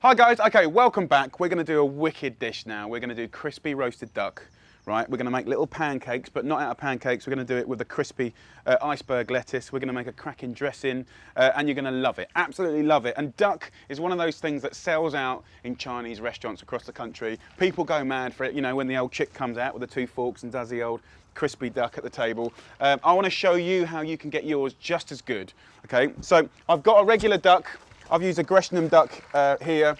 Hi guys, okay, welcome back. We're going to do a wicked dish now. We're going to do crispy roasted duck, right? We're going to make little pancakes, but not out of pancakes. We're going to do it with the crispy iceberg lettuce. We're going to make a cracking dressing, and you're going to love it, absolutely love it. And duck is one of those things that sells out in Chinese restaurants across the country. People go mad for it, you know, when the old chick comes out with the two forks and does the old crispy duck at the table. I want to show you how you can get yours just as good, okay? So I've got a regular duck. I've used a Gresham duck here,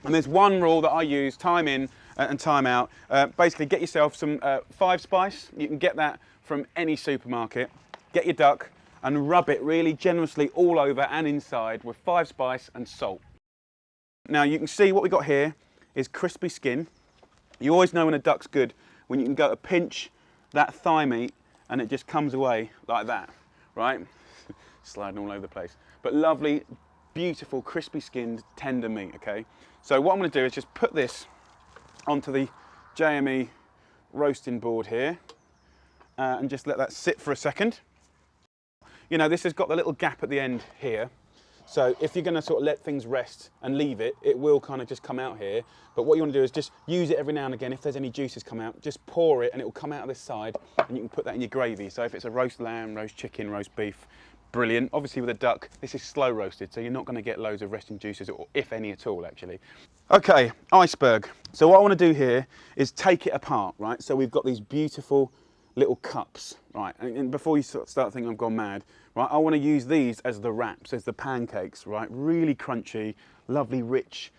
and there's one rule that I use, time in and time out. Basically get yourself some 5 spice, you can get that from any supermarket. Get your duck and rub it really generously all over and inside with 5 spice and salt. Now you can see what we got here is crispy skin. You always know when a duck's good when you can go to pinch that thigh meat and it just comes away like that, right? Sliding all over the place. But lovely, beautiful, crispy skinned, tender meat, okay? So what I'm going to do is just put this onto the JME roasting board here and just let that sit for a second. You know, this has got the little gap at the end here. So if you're going to sort of let things rest and leave it, it will kind of just come out here. But what you want to do is just use it every now and again. If there's any juices come out, just pour it and it will come out of this side and you can put that in your gravy. So if it's a roast lamb, roast chicken, roast beef, brilliant. Obviously with a duck, this is slow roasted, so you're not going to get loads of resting juices, or if any at all, actually. Okay, iceberg. So what I want to do here is take it apart, right? So we've got these beautiful little cups, right? And before you start thinking I've gone mad, right? I want to use these as the wraps, as the pancakes, right? Really crunchy, lovely, rich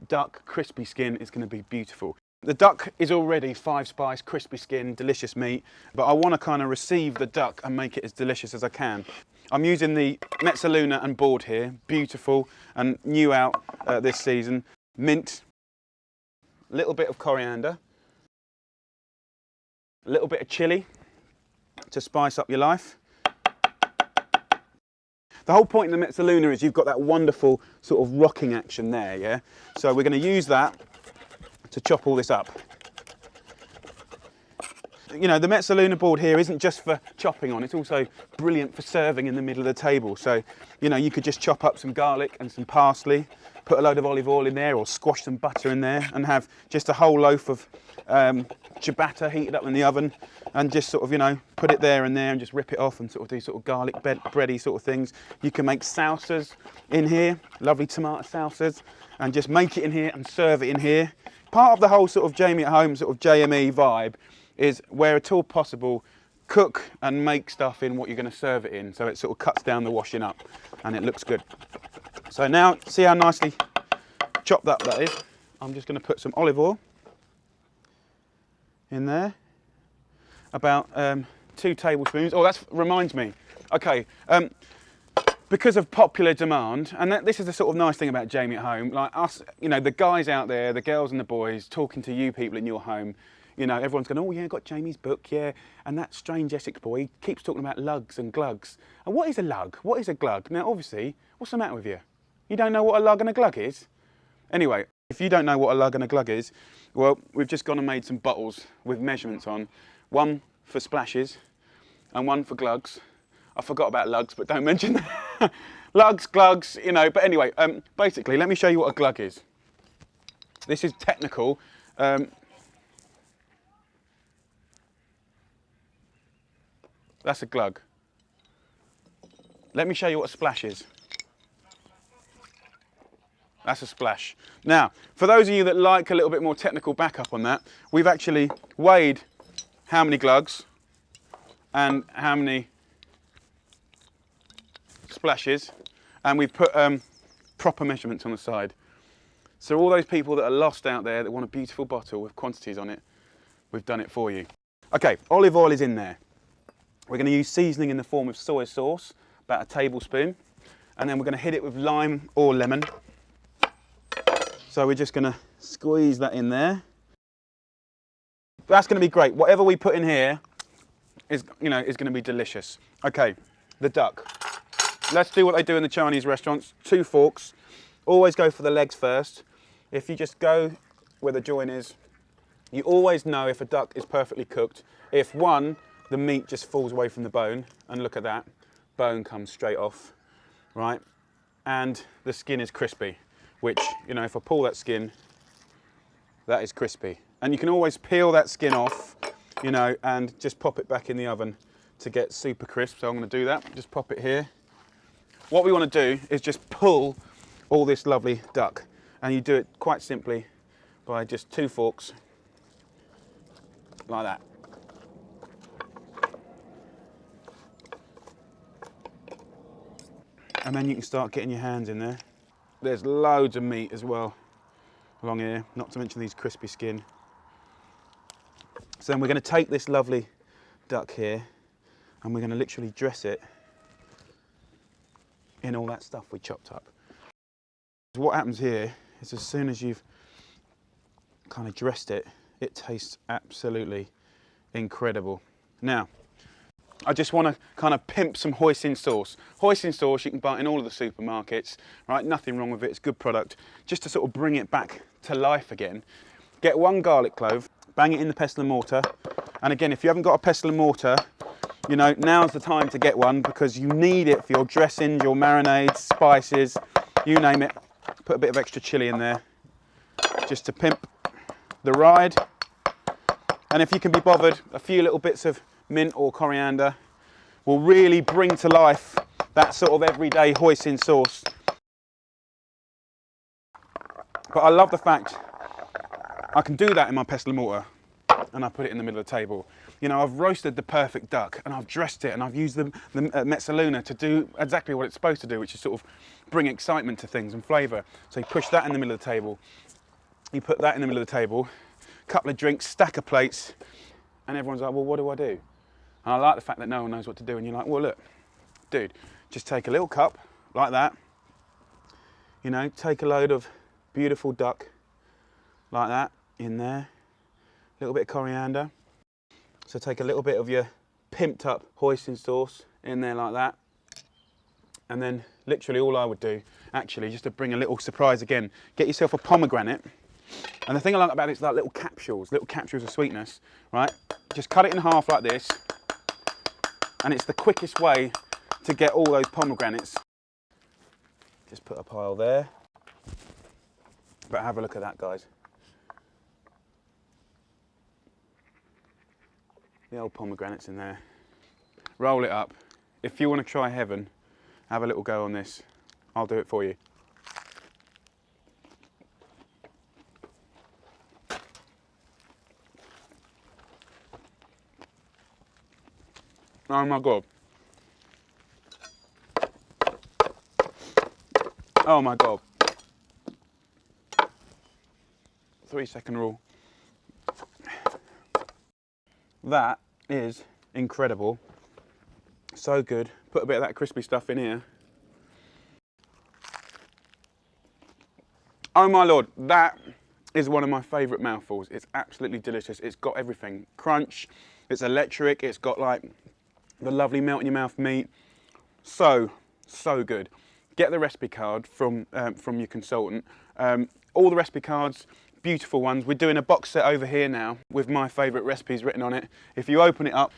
duck, crispy skin. It's going to be beautiful. The duck is already 5 spice, crispy skin, delicious meat, but I want to kind of receive the duck and make it as delicious as I can. I'm using the Mezzaluna and board here, beautiful and new out this season. Mint, a little bit of coriander, a little bit of chilli to spice up your life. The whole point in the Mezzaluna is you've got that wonderful sort of rocking action there, yeah? So we're going to use that to chop all this up. You know, the Mezzaluna board here isn't just for chopping on, it's also brilliant for serving in the middle of the table. So, you know, you could just chop up some garlic and some parsley, put a load of olive oil in there, or squash some butter in there and have just a whole loaf of ciabatta heated up in the oven, and just sort of, you know, put it there and there and just rip it off and sort of do sort of garlic bready sort of things. You can make salsas in here, lovely tomato salsas, and just make it in here and serve it in here. Part of the whole sort of Jamie at Home sort of JME vibe is, where at all possible, cook and make stuff in what you're going to serve it in, so it sort of cuts down the washing up and it looks good. So now, see how nicely chopped up that is? I'm just going to put some olive oil in there, about 2 tablespoons. Oh, that reminds me. Okay, because of popular demand, and this is the sort of nice thing about Jamie at Home, like us, you know, the guys out there, the girls and the boys, talking to you people in your home, you know, everyone's going, oh yeah, got Jamie's book, yeah, and that strange Essex boy, he keeps talking about lugs and glugs. And what is a lug? What is a glug? Now, obviously, what's the matter with you? You don't know what a lug and a glug is? Anyway, if you don't know what a lug and a glug is, well, we've just gone and made some bottles with measurements on. One for splashes and one for glugs. I forgot about lugs, but don't mention that. Lugs, glugs, you know, but anyway, basically, let me show you what a glug is. This is technical. That's a glug. Let me show you what a splash is. That's a splash. Now, for those of you that like a little bit more technical backup on that, we've actually weighed how many glugs and how many splashes, and we've put proper measurements on the side. So all those people that are lost out there that want a beautiful bottle with quantities on it, we've done it for you. Okay, olive oil is in there. We're going to use seasoning in the form of soy sauce, about a tablespoon, and then we're going to hit it with lime or lemon. So we're just going to squeeze that in there. That's going to be great. Whatever we put in here is, you know, is going to be delicious. Okay, the duck. Let's do what they do in the Chinese restaurants. 2 forks. Always go for the legs first. If you just go where the joint is, you always know if a duck is perfectly cooked. If one, the meat just falls away from the bone, and look at that, bone comes straight off, right? And the skin is crispy. which, you know, if I pull that skin, that is crispy. And you can always peel that skin off, you know, and just pop it back in the oven to get super crisp. So I'm going to do that, just pop it here. What we want to do is just pull all this lovely duck, and you do it quite simply by just 2 forks, like that. And then you can start getting your hands in there. There's loads of meat as well along here, not to mention these crispy skin. So then we're going to take this lovely duck here and we're going to literally dress it in all that stuff we chopped up. What happens here is as soon as you've kind of dressed it, it tastes absolutely incredible. Now, I just want to kind of pimp some hoisin sauce. Hoisin sauce you can buy in all of the supermarkets, right? Nothing wrong with it, it's good product. Just to sort of bring it back to life again. Get 1 garlic clove, bang it in the pestle and mortar. And again, if you haven't got a pestle and mortar, you know, now's the time to get one because you need it for your dressings, your marinades, spices, you name it. Put a bit of extra chilli in there, just to pimp the ride. And if you can be bothered, a few little bits of mint or coriander will really bring to life that sort of everyday hoisin sauce. But I love the fact I can do that in my pestle and mortar and I put it in the middle of the table. You know, I've roasted the perfect duck and I've dressed it and I've used the mezzaluna to do exactly what it's supposed to do, which is sort of bring excitement to things and flavour. So you push that in the middle of the table, you put that in the middle of the table, couple of drinks, stack of plates, and everyone's like, well, what do I do? And I like the fact that no one knows what to do, and you're like, well, look, dude, just take a little cup like that, you know, take a load of beautiful duck like that in there, a little bit of coriander. So take a little bit of your pimped up hoisin sauce in there like that. And then literally all I would do, actually, just to bring a little surprise again, get yourself a pomegranate. And the thing I like about it is like little capsules of sweetness, right? Just cut it in half like this. And it's the quickest way to get all those pomegranates. Just put a pile there. But have a look at that, guys. The old pomegranates in there. Roll it up. If you want to try heaven, have a little go on this. I'll do it for you. Oh my God. Oh my God. 3-second rule. That is incredible. So good. Put a bit of that crispy stuff in here. Oh my Lord, that is one of my favourite mouthfuls. It's absolutely delicious. It's got everything. Crunch, it's electric, it's got like the lovely melt in your mouth meat. So good. Get the recipe card from your consultant. All the recipe cards, beautiful ones. We're doing a box set over here now with my favourite recipes written on it. If you open it up,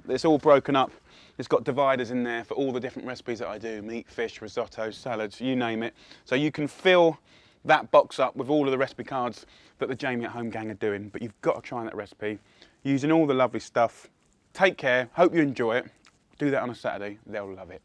it's all broken up. It's got dividers in there for all the different recipes that I do. Meat, fish, risotto, salads, you name it. So you can fill that box up with all of the recipe cards that the Jamie at Home gang are doing. But you've got to try that recipe using all the lovely stuff. Take care. Hope you enjoy it. Do that on a Saturday. They'll love it.